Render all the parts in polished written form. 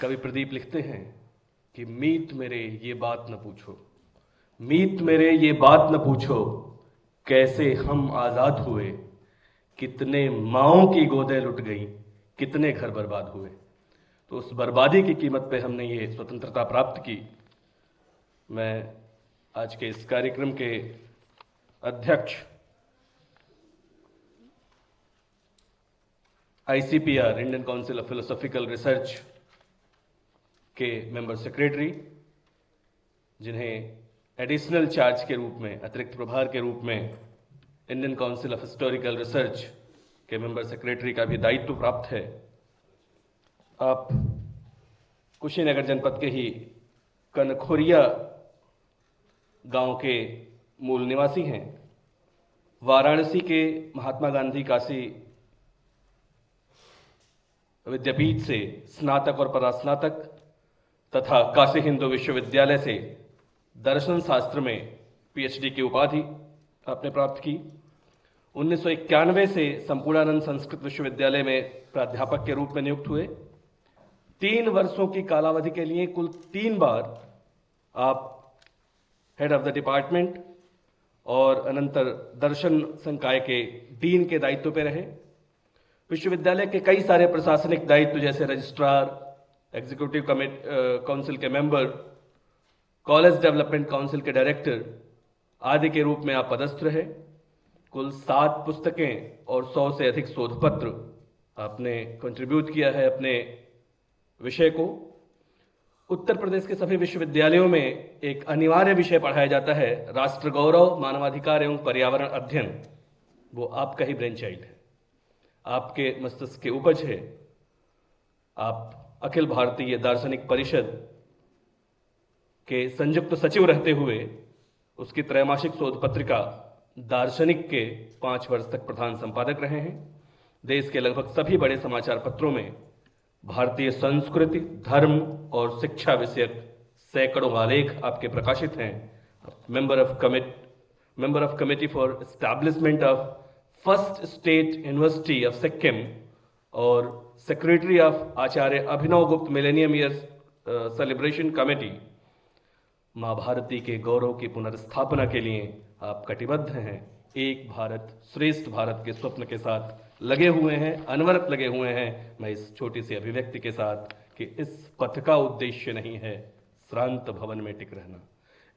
कवि प्रदीप लिखते हैं कि मीत मेरे ये बात न पूछो, मीत मेरे ये बात न पूछो, कैसे हम आजाद हुए, कितने माओं की गोदें लुट गई, कितने घर बर्बाद हुए। तो उस बर्बादी की कीमत पे हमने ये स्वतंत्रता प्राप्त की। मैं आज के इस कार्यक्रम के अध्यक्ष ICPR Indian council of philosophical research के मेंबर सेक्रेटरी, जिन्हें एडिशनल चार्ज के रूप में, अतिरिक्त प्रभार के रूप में Indian council of historical research के मेंबर सेक्रेटरी का भी दायित्व प्राप्त है। आप कुशीनगर जनपद के ही कनखोरिया गांव के मूल निवासी हैं। वाराणसी के महात्मा गांधी काशी विद्यापीठ से स्नातक और परास्नातक तथा काशी हिंदू विश्वविद्यालय से दर्शन शास्त्र में PhD की उपाधि आपने प्राप्त की। 1991 से संपूर्णानंद संस्कृत विश्वविद्यालय में प्राध्यापक के रूप में नियुक्त हुए। 3 वर्षों की कालावधि के लिए कुल 3 बार आप हेड ऑफ द डिपार्टमेंट और अनंतर दर्शन संकाय के डीन के दायित्व पर रहे। विश्वविद्यालय के कई सारे प्रशासनिक दायित्व जैसे रजिस्ट्रार, एग्जीक्यूटिव काउंसिल के मेंबर, कॉलेज डेवलपमेंट काउंसिल के डायरेक्टर आदि के रूप में आप पदस्थ रहे। कुल 7 पुस्तकें और 100 से अधिक शोध पत्र आपने कंट्रीब्यूट किया है अपने विषय को। उत्तर प्रदेश के सभी विश्वविद्यालयों में एक अनिवार्य विषय पढ़ाया जाता है, राष्ट्र गौरव, मानवाधिकार एवं पर्यावरण अध्ययन। वो आपका ही ब्रेन चाइल्ड है, आपके मस्तिष्क के उपज है। आप अखिल भारतीय दार्शनिक परिषद के संयुक्त सचिव रहते हुए उसकी त्रैमासिक शोध पत्रिका दार्शनिक के 5 वर्ष तक प्रधान संपादक रहे हैं। देश के लगभग सभी बड़े समाचार पत्रों में भारतीय संस्कृति, धर्म और शिक्षा विषयक सैकड़ों आलेख आपके प्रकाशित हैं। Member of committee for establishment of first state university of Sikkim और सेक्रेटरी ऑफ आचार्य अभिनव गुप्त मिलेनियम ईयर सेलिब्रेशन कमेटी। मां भारती के गौरव की पुनर्स्थापना के लिए आप कटिबद्ध हैं। एक भारत श्रेष्ठ भारत के स्वप्न के साथ लगे हुए हैं, अनवरत लगे हुए हैं। मैं इस छोटी सी अभिव्यक्ति के साथ कि इस पथ का उद्देश्य नहीं है श्रांत भवन में टिक रहना,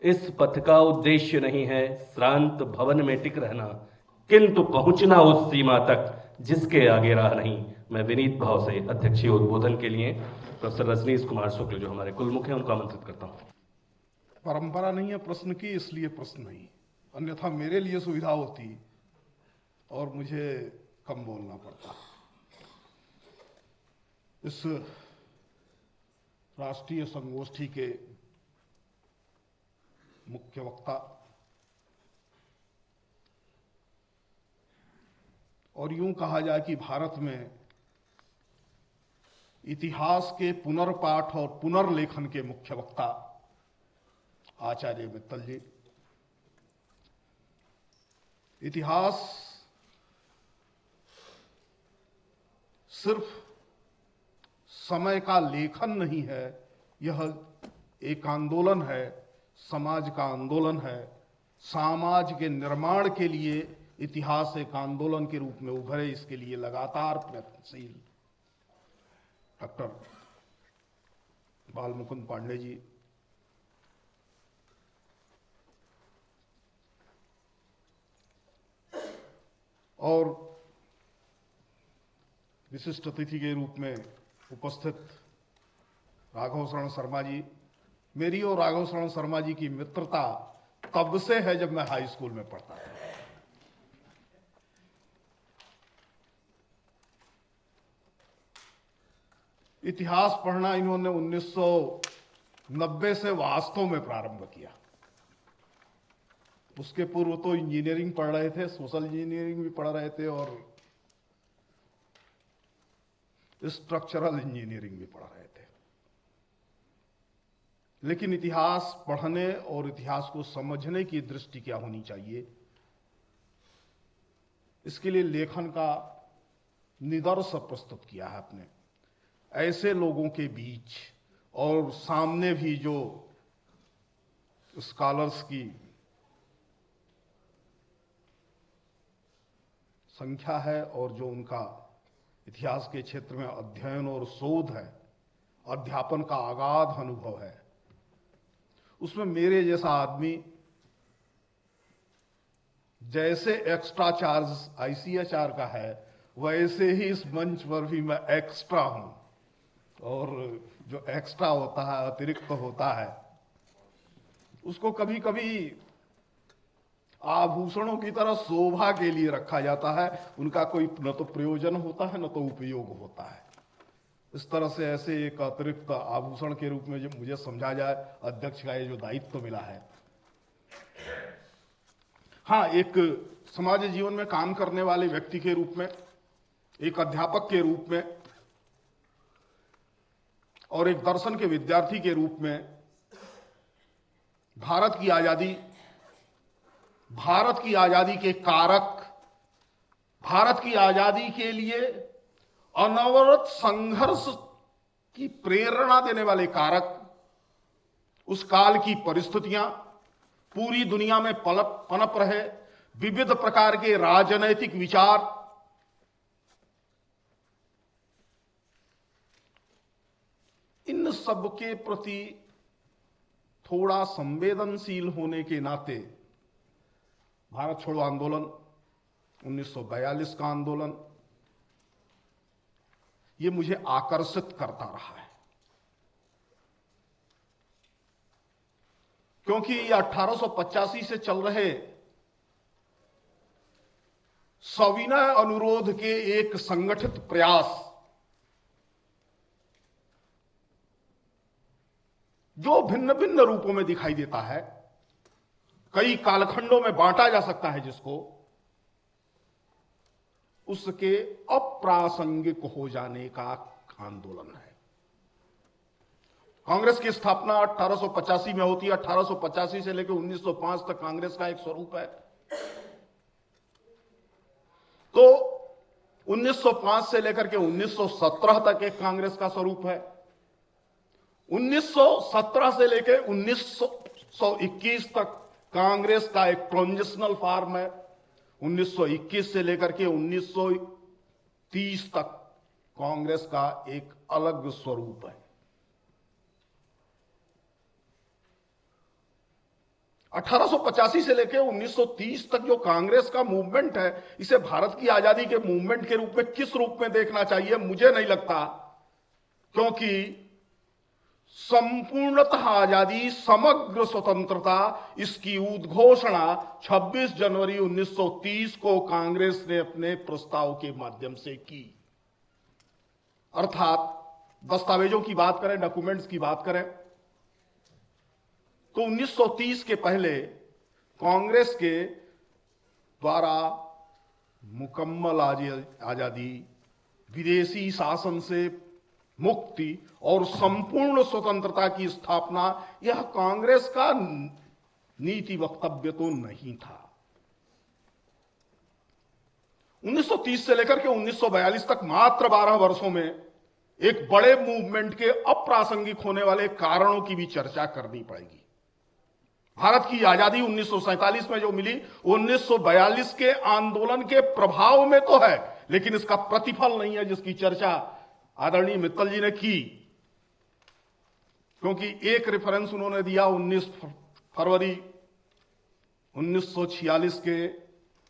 इस पथ का उद्देश्य नहीं है श्रांत भवन में टिक रहना, किंतु पहुंचना उस सीमा तक जिसके आगे राह नहीं। मैं विनीत भाव से अध्यक्षीय उद्बोधन के लिए प्रोफेसर रजनीश कुमार शुक्ल, जो हमारे कुल मुख्य हैं, उनको आमंत्रित करता हूं। परंपरा नहीं है प्रश्न की, इसलिए प्रश्न नहीं, अन्यथा मेरे लिए सुविधा होती और मुझे कम बोलना पड़ता। इस राष्ट्रीय संगोष्ठी के मुख्य वक्ता और यूं कहा जाए कि भारत में इतिहास के पुनर्पाठ और पुनर्लेखन के मुख्य वक्ता आचार्य मित्तल जी। इतिहास सिर्फ समय का लेखन नहीं है, यह एक आंदोलन है, समाज का आंदोलन है। समाज के निर्माण के लिए इतिहास एक आंदोलन के रूप में उभरे, इसके लिए लगातार प्रयत्नशील डॉक्टर बालमुकुंद पांडे जी, और विशिष्ट अतिथि के रूप में उपस्थित राघव शरण शर्मा जी। मेरी और राघव शरण शर्मा जी की मित्रता तब से है जब मैं हाई स्कूल में पढ़ता था। इतिहास पढ़ना इन्होंने 1990 से वास्तव में प्रारंभ किया। उसके पूर्व तो इंजीनियरिंग पढ़ रहे थे, सोशल इंजीनियरिंग भी पढ़ रहे थे और स्ट्रक्चरल इंजीनियरिंग भी पढ़ रहे थे। लेकिन इतिहास पढ़ने और इतिहास को समझने की दृष्टि क्या होनी चाहिए, इसके लिए लेखन का निदर्श प्रस्तुत किया है आपने। ऐसे लोगों के बीच और सामने भी जो स्कॉलर्स की संख्या है और जो उनका इतिहास के क्षेत्र में अध्ययन और शोध है, अध्यापन का अगाध अनुभव है, उसमें मेरे जैसा आदमी जैसे एक्स्ट्रा चार्ज आईसीएचआर का है, वैसे ही इस मंच पर भी मैं एक्स्ट्रा हूं। और जो एक्स्ट्रा होता है, अतिरिक्त होता है, उसको कभी कभी आभूषणों की तरह शोभा के लिए रखा जाता है। उनका कोई न तो प्रयोजन होता है, न तो उपयोग होता है। इस तरह से ऐसे एक अतिरिक्त आभूषण के रूप में जो मुझे समझा जाए, अध्यक्ष का ये जो दायित्व मिला है। हाँ, एक समाज जीवन में काम करने वाले व्यक्ति के रूप में, एक अध्यापक के रूप में और एक दर्शन के विद्यार्थी के रूप में भारत की आजादी के कारक, भारत की आजादी के लिए अनवरत संघर्ष की प्रेरणा देने वाले कारक, उस काल की परिस्थितियां, पूरी दुनिया में पनप रहे विविध प्रकार के राजनैतिक विचार, इन सब के प्रति थोड़ा संवेदनशील होने के नाते भारत छोड़ो आंदोलन, 1942 का आंदोलन, ये मुझे आकर्षित करता रहा है। क्योंकि ये 1885 से चल रहे सविनय अनुरोध के एक संगठित प्रयास, जो भिन्न भिन्न रूपों में दिखाई देता है, कई कालखंडों में बांटा जा सकता है जिसको, उसके अप्रासंगिक हो जाने का आंदोलन है। कांग्रेस की स्थापना 1885 में होती है। 1885 से लेकर 1905 तक कांग्रेस का एक स्वरूप है। तो 1905 से लेकर के 1917 तक एक कांग्रेस का स्वरूप है। 1917 से लेकर 1921 तक कांग्रेस का एक ट्रांजिशनल फॉर्म है। 1921 से लेकर के 1930 तक कांग्रेस का एक अलग स्वरूप है। 1885 से लेकर 1930 तक जो कांग्रेस का मूवमेंट है, इसे भारत की आजादी के मूवमेंट के रूप में किस रूप में देखना चाहिए, मुझे नहीं लगता। क्योंकि संपूर्णतः आजादी, समग्र स्वतंत्रता, इसकी उद्घोषणा 26 जनवरी 1930 को कांग्रेस ने अपने प्रस्ताव के माध्यम से की। अर्थात दस्तावेजों की बात करें, डॉक्यूमेंट्स की बात करें, तो 1930 के पहले कांग्रेस के द्वारा मुकम्मल आजादी, विदेशी शासन से मुक्ति और संपूर्ण स्वतंत्रता की स्थापना, यह कांग्रेस का नीति वक्तव्य तो नहीं था। 1930 से लेकर के 1942 तक मात्र 12 वर्षों में एक बड़े मूवमेंट के अप्रासंगिक होने वाले कारणों की भी चर्चा करनी पड़ेगी। भारत की आजादी 1947 में जो मिली, 1942 के आंदोलन के प्रभाव में तो है, लेकिन इसका प्रतिफल नहीं है, जिसकी चर्चा आदरणीय मित्तल जी ने की। क्योंकि एक रेफरेंस उन्होंने दिया 19 फरवरी 1946 के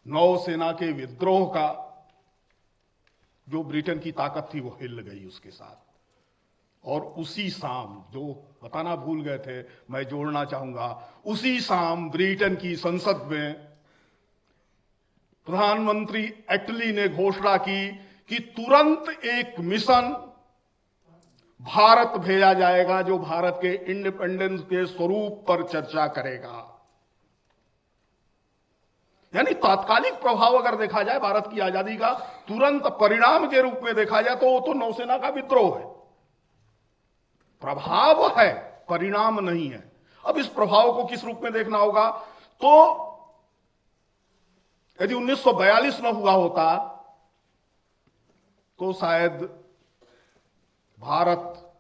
नौसेना के विद्रोह का, जो ब्रिटेन की ताकत थी वो हिल गई उसके साथ। और उसी शाम, जो बताना भूल गए थे, मैं जोड़ना चाहूंगा, उसी शाम ब्रिटेन की संसद में प्रधानमंत्री एटली ने घोषणा की कि तुरंत एक मिशन भारत भेजा जाएगा, जो भारत के इंडिपेंडेंस के स्वरूप पर चर्चा करेगा। यानी तात्कालिक प्रभाव अगर देखा जाए भारत की आजादी का, तुरंत परिणाम के रूप में देखा जाए तो वो तो नौसेना का विद्रोह है। प्रभाव है, परिणाम नहीं है। अब इस प्रभाव को किस रूप में देखना होगा? तो यदि 1942 न हुआ होता तो शायद भारत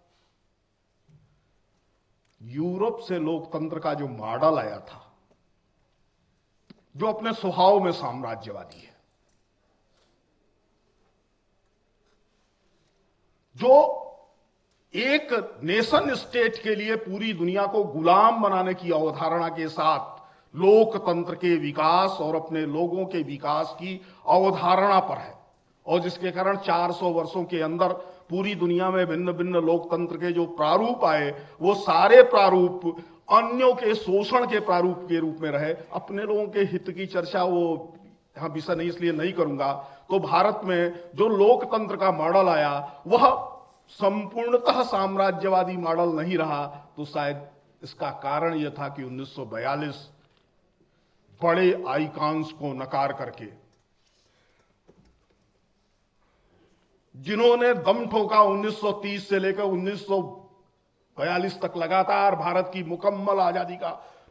यूरोप से लोकतंत्र का जो मॉडल आया था, जो अपने स्वभाव में साम्राज्यवादी है, जो एक नेशन स्टेट के लिए पूरी दुनिया को गुलाम बनाने की अवधारणा के साथ लोकतंत्र के विकास और अपने लोगों के विकास की अवधारणा पर है, और जिसके कारण 400 वर्षों के अंदर पूरी दुनिया में भिन्न भिन्न लोकतंत्र के जो प्रारूप आए, वो सारे प्रारूप अन्यों के शोषण के प्रारूप के रूप में रहे। अपने लोगों के हित की चर्चा वो यहां विषय नहीं, इसलिए नहीं करूंगा। तो भारत में जो लोकतंत्र का मॉडल आया वह संपूर्णतः साम्राज्यवादी मॉडल नहीं रहा। तो शायद इसका कारण यह था कि 1942 बड़े आइकॉन्स को नकार करके, जिन्होंने दम ठोका 1930 से लेकर 1942 तक लगातार भारत की मुकम्मल आजादी का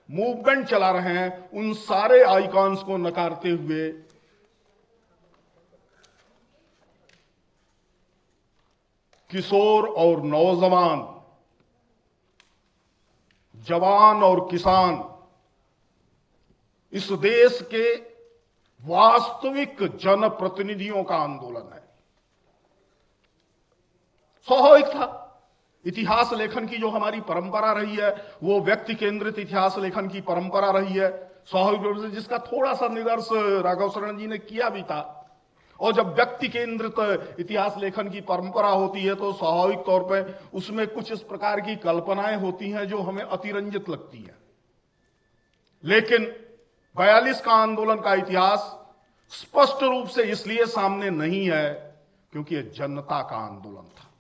मूवमेंट चला रहे हैं, उन सारे आइकॉन्स को नकारते हुए किशोर और नौजवान, जवान और किसान इस देश के वास्तविक जनप्रतिनिधियों का आंदोलन है। स्वाभाविक था, इतिहास लेखन की जो हमारी परंपरा रही है वो व्यक्ति केंद्रित इतिहास लेखन की परंपरा रही है, स्वाभाविक रूप से, जिसका थोड़ा सा निदर्श राघव शरण जी ने किया भी था। और जब व्यक्ति केंद्रित इतिहास लेखन की परंपरा होती है तो स्वाभाविक तौर पर उसमें कुछ इस प्रकार की कल्पनाएं होती हैं जो हमें अतिरंजित लगती हैं। लेकिन 42 का आंदोलन का इतिहास स्पष्ट रूप से इसलिए सामने नहीं है क्योंकि यह जनता का आंदोलन था।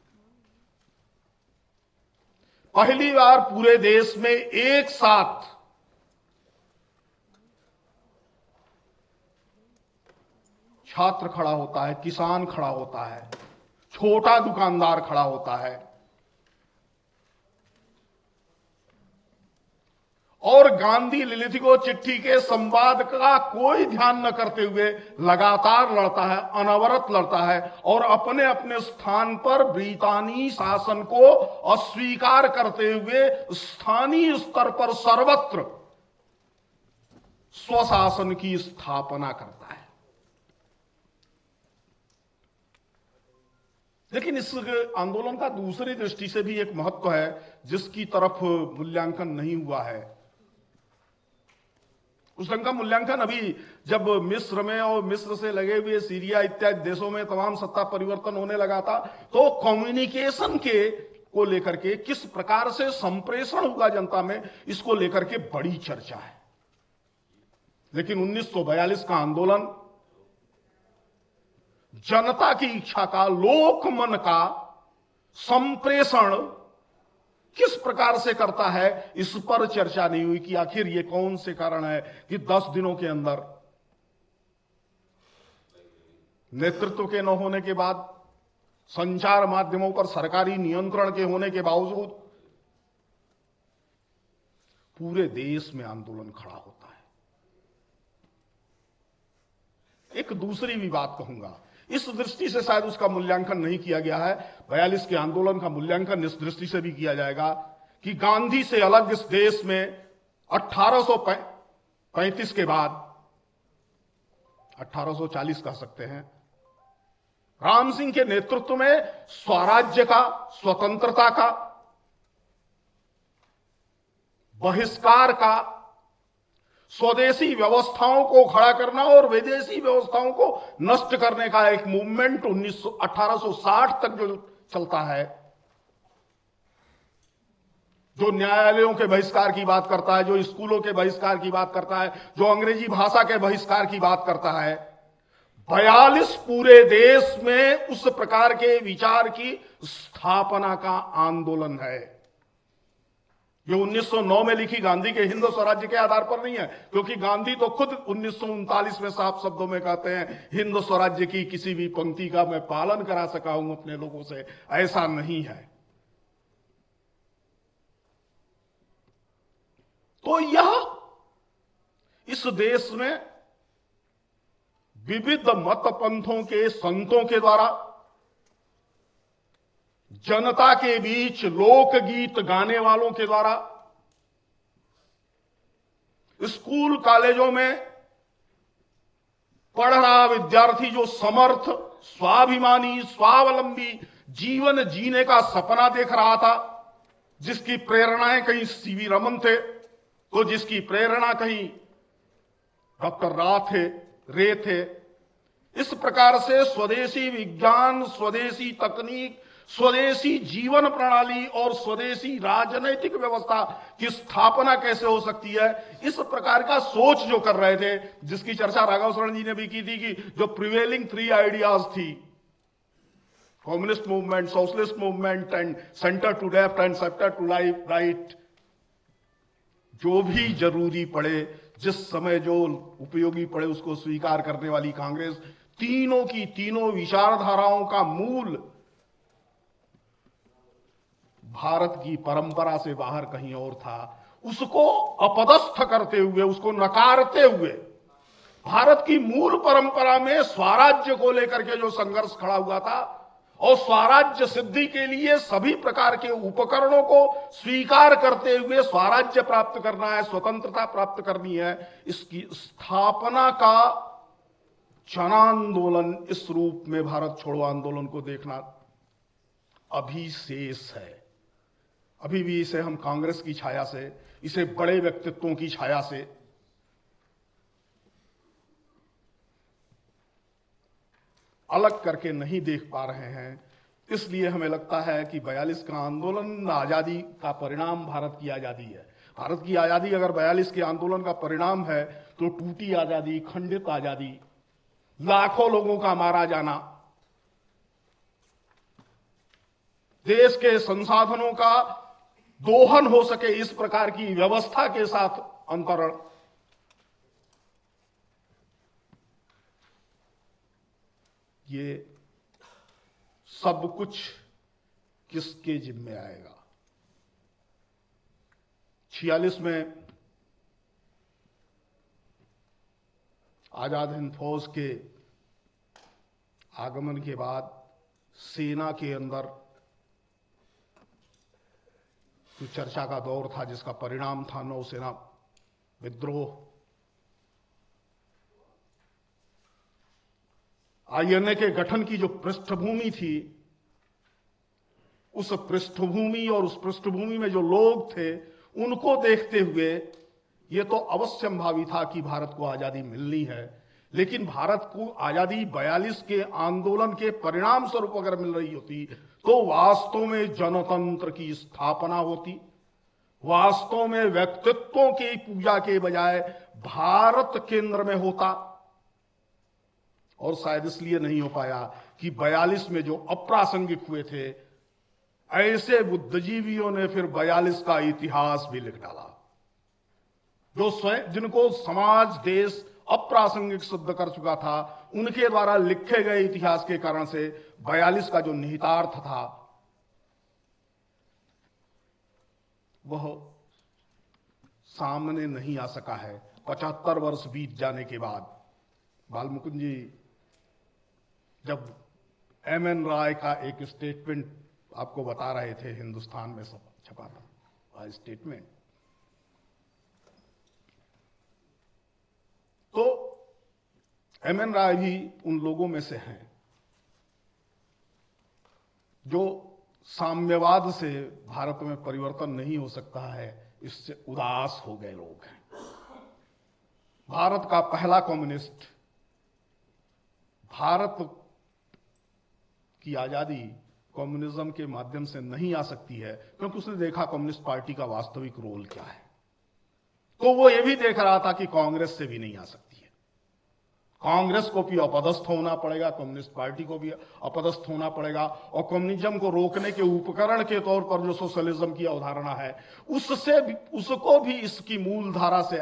पहली बार पूरे देश में एक साथ छात्र खड़ा होता है, किसान खड़ा होता है, छोटा दुकानदार खड़ा होता है, और गांधी लिलिथिको चिट्ठी के संवाद का कोई ध्यान न करते हुए लगातार लड़ता है, अनवरत लड़ता है, और अपने अपने स्थान पर ब्रितानी शासन को अस्वीकार करते हुए स्थानीय स्तर पर सर्वत्र स्वशासन की स्थापना करता है। लेकिन इस आंदोलन का दूसरी दृष्टि से भी एक महत्व है जिसकी तरफ मूल्यांकन नहीं हुआ है। उस ढंग का मूल्यांकन अभी जब मिस्र में और मिस्र से लगे हुए सीरिया इत्यादि देशों में तमाम सत्ता परिवर्तन होने लगा था, तो कम्युनिकेशन के को लेकर के किस प्रकार से संप्रेषण हुआ जनता में, इसको लेकर के बड़ी चर्चा है। लेकिन 1942 का आंदोलन जनता की इच्छा का, लोकमन का संप्रेषण किस प्रकार से करता है, इस पर चर्चा नहीं हुई कि आखिर ये कौन से कारण है कि 10 दिनों के अंदर नेतृत्व के न होने के बाद, संचार माध्यमों पर सरकारी नियंत्रण के होने के बावजूद पूरे देश में आंदोलन खड़ा होता है। एक दूसरी भी बात कहूंगा, इस दृष्टि से शायद उसका मूल्यांकन नहीं किया गया है। 42 के आंदोलन का मूल्यांकन इस दृष्टि से भी किया जाएगा कि गांधी से अलग इस देश में 1835 के बाद, 1840 कह सकते हैं, राम सिंह के नेतृत्व में स्वराज्य का, स्वतंत्रता का, बहिष्कार का, स्वदेशी व्यवस्थाओं को खड़ा करना और विदेशी व्यवस्थाओं को नष्ट करने का एक मूवमेंट 1860 तक जो चलता है, जो न्यायालयों के बहिष्कार की बात करता है, जो स्कूलों के बहिष्कार की बात करता है, जो अंग्रेजी भाषा के बहिष्कार की बात करता है, 42 पूरे देश में उस प्रकार के विचार की स्थापना का आंदोलन है। ये 1909 में लिखी गांधी के हिंद स्वराज्य के आधार पर नहीं है, क्योंकि गांधी तो खुद 1939 में साफ शब्दों में कहते हैं हिंद स्वराज्य की किसी भी पंक्ति का मैं पालन करा सका हूं अपने लोगों से, ऐसा नहीं है। तो यह इस देश में विविध मत पंथों के संतों के द्वारा जनता के बीच लोकगीत गाने वालों के द्वारा स्कूल कॉलेजों में पढ़ रहा विद्यार्थी जो समर्थ, स्वाभिमानी, स्वावलंबी जीवन जीने का सपना देख रहा था, जिसकी प्रेरणाएं कहीं सीवी रमन थे, तो जिसकी प्रेरणा कहीं डॉक्टर रे थे। इस प्रकार से स्वदेशी विज्ञान, स्वदेशी तकनीक, स्वदेशी जीवन प्रणाली और स्वदेशी राजनैतिक व्यवस्था की स्थापना कैसे हो सकती है, इस प्रकार का सोच जो कर रहे थे, जिसकी चर्चा राघव शरण जी ने भी की थी कि जो प्रिवेलिंग 3 आइडियाज थी, communist movement, socialist movement and centre to left and centre to right, जो भी जरूरी पड़े, जिस समय जो उपयोगी पड़े, उसको स्वीकार करने वाली कांग्रेस तीनों की तीनों विचारधाराओं का मूल भारत की परंपरा से बाहर कहीं और था। उसको अपदस्थ करते हुए, उसको नकारते हुए, भारत की मूल परंपरा में स्वराज्य को लेकर के जो संघर्ष खड़ा हुआ था और स्वराज्य सिद्धि के लिए सभी प्रकार के उपकरणों को स्वीकार करते हुए स्वराज्य प्राप्त करना है, स्वतंत्रता प्राप्त करनी है, इसकी स्थापना का जन आंदोलन इस रूप में भारत छोड़ो आंदोलन को देखना अभी शेष है। अभी भी इसे हम कांग्रेस की छाया से, इसे बड़े व्यक्तित्वों की छाया से अलग करके नहीं देख पा रहे हैं। इसलिए हमें लगता है कि 42 का आंदोलन आजादी का परिणाम भारत की आजादी है। भारत की आजादी अगर 42 के आंदोलन का परिणाम है तो टूटी आजादी, खंडित आजादी, लाखों लोगों का मारा जाना, देश के संसाधनों का दोहन हो सके इस प्रकार की व्यवस्था के साथ अंतरण, ये सब कुछ किसके जिम्मे आएगा? 46 में आजाद हिंद फौज के आगमन के बाद सेना के अंदर जो चर्चा का दौर था, जिसका परिणाम था नौसेना विद्रोह, आईएनए के गठन की जो पृष्ठभूमि थी, उस पृष्ठभूमि और उस पृष्ठभूमि में जो लोग थे, उनको देखते हुए यह तो अवश्यंभावी था कि भारत को आजादी मिलनी है। लेकिन भारत को आजादी 42 के आंदोलन के परिणाम स्वरूप अगर मिल रही होती तो वास्तव में जनतंत्र की स्थापना होती, वास्तव में व्यक्तित्वों की पूजा के बजाय भारत केंद्र में होता। और शायद इसलिए नहीं हो पाया कि 42 में जो अप्रासंगिक हुए थे, ऐसे बुद्धिजीवियों ने फिर 42 का इतिहास भी लिख डाला, जो स्वयं जिनको समाज देश अप्रासंगिक सिद्ध कर चुका था, उनके द्वारा लिखे गए इतिहास के कारण से 42 का जो निहितार्थ था वह सामने नहीं आ सका है। 75 वर्ष बीत जाने के बाद बालमुकुंद जी जब एमएन राय का एक स्टेटमेंट आपको बता रहे थे, हिंदुस्तान में सब छपा था स्टेटमेंट, तो एमएन राय भी उन लोगों में से हैं जो साम्यवाद से भारत में परिवर्तन नहीं हो सकता है, इससे उदास हो गए लोग हैं। भारत का पहला कम्युनिस्ट, भारत की आजादी कम्युनिज्म के माध्यम से नहीं आ सकती है, क्योंकि उसने देखा कम्युनिस्ट पार्टी का वास्तविक रोल क्या है। तो वो ये भी देख रहा था कि कांग्रेस से भी नहीं आ सकती है, कांग्रेस को भी अपदस्थ होना पड़ेगा, कम्युनिस्ट पार्टी को भी अपदस्थ होना पड़ेगा, और कम्युनिज्म को रोकने के उपकरण के तौर पर जो सोशलिज्म की अवधारणा है, उसको भी इसकी मूल धारा से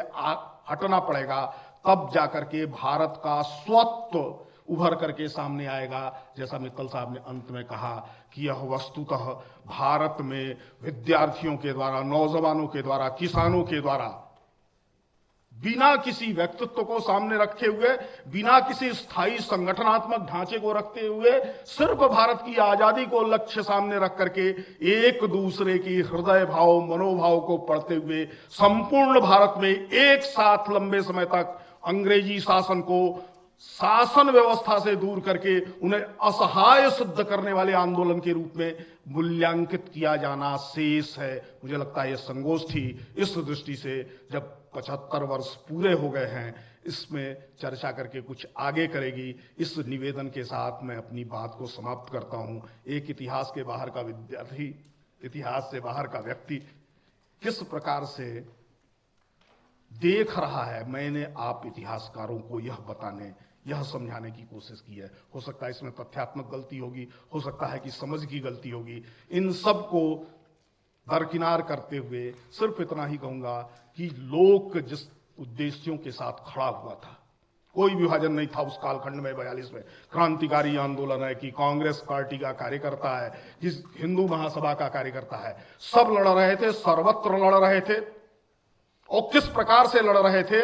हटना पड़ेगा। तब जाकर के भारत का स्वत्व उभर करके सामने आएगा। जैसा मित्तल साहब ने अंत में कहा कि यह वस्तुतः भारत में विद्यार्थियों के द्वारा, नौजवानों के द्वारा, किसानों के द्वारा बिना किसी व्यक्तित्व को सामने रखे हुए, बिना किसी स्थायी संगठनात्मक ढांचे को रखते हुए, सिर्फ भारत की आजादी को लक्ष्य सामने रख करके एक दूसरे की हृदय भाव, मनोभाव को पढ़ते हुए संपूर्ण भारत में एक साथ लंबे समय तक अंग्रेजी शासन को शासन व्यवस्था से दूर करके उन्हें असहाय सिद्ध करने वाले आंदोलन के रूप में मूल्यांकित किया जाना शेष है। मुझे लगता है यह संगोष्ठी इस दृष्टि से जब 75 वर्ष पूरे हो गए हैं, इसमें चर्चा करके कुछ आगे करेगी। इस निवेदन के साथ मैं अपनी बात को समाप्त करता हूं। एक इतिहास के बाहर का विद्यार्थी, इतिहास से बाहर का व्यक्ति किस प्रकार से देख रहा है, मैंने आप इतिहासकारों को यह बताने, यह समझाने की कोशिश की है। हो सकता है इसमें तथ्यात्मक गलती होगी, हो सकता है कि समझ की गलती होगी। इन सब को दरकिनार करते हुए सिर्फ इतना ही कहूंगा कि लोक जिस उद्देश्यों के साथ खड़ा हुआ था, कोई विभाजन नहीं था उस कालखंड में 42 में। क्रांतिकारी आंदोलन है कि कांग्रेस पार्टी का कार्यकर्ता है, कि हिंदू महासभा का कार्यकर्ता है, सब लड़ रहे थे, सर्वत्र लड़ रहे थे। और किस प्रकार से लड़ रहे थे,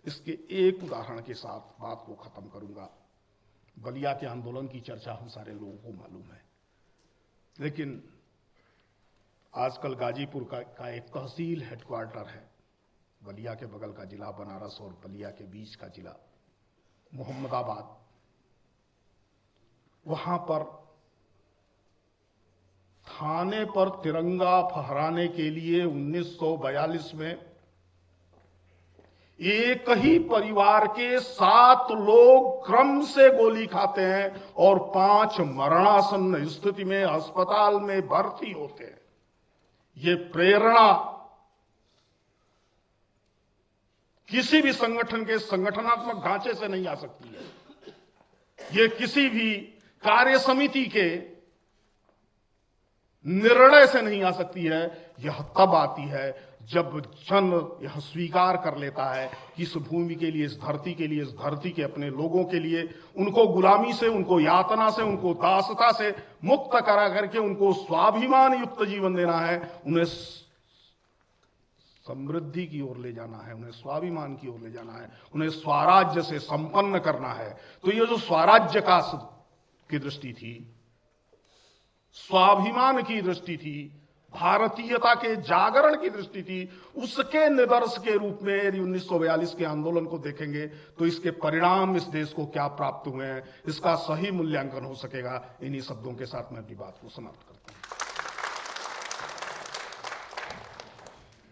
इसके एक उदाहरण के साथ बात को खत्म करूंगा। बलिया के आंदोलन की चर्चा हम सारे लोगों को मालूम है, लेकिन आजकल गाजीपुर का एक तहसील हेडक्वार्टर है, बलिया के बगल का जिला बनारस और बलिया के बीच का जिला मोहम्मदाबाद, वहां पर थाने पर तिरंगा फहराने के लिए 1942 में एक ही परिवार के 7 लोग क्रम से गोली खाते हैं और 5 मरणासन्न स्थिति में अस्पताल में भर्ती होते हैं। ये प्रेरणा किसी भी संगठन के संगठनात्मक ढांचे से नहीं आ सकती है। ये किसी भी कार्य समिति के निर्णय से नहीं आ सकती है। यह तब आती है जब जन यह स्वीकार कर लेता है कि इस भूमि के लिए, इस धरती के लिए, इस धरती के अपने लोगों के लिए उनको गुलामी से, उनको यातना से, उनको दासता से मुक्त करा करके उनको स्वाभिमान युक्त जीवन देना है, उन्हें समृद्धि की ओर ले जाना है, उन्हें स्वाभिमान की ओर ले जाना है, उन्हें स्वराज्य से संपन्न करना है। तो ये जो स्वराज्य की दृष्टि थी, स्वाभिमान की दृष्टि थी, भारतीयता के जागरण की दृष्टि थी, उसके निदर्श के रूप में यदि 1942 के आंदोलन को देखेंगे तो इसके परिणाम इस देश को क्या प्राप्त हुए हैं, इसका सही मूल्यांकन हो सकेगा। इन्हीं शब्दों के साथ मैं अपनी बात को समाप्त करूं।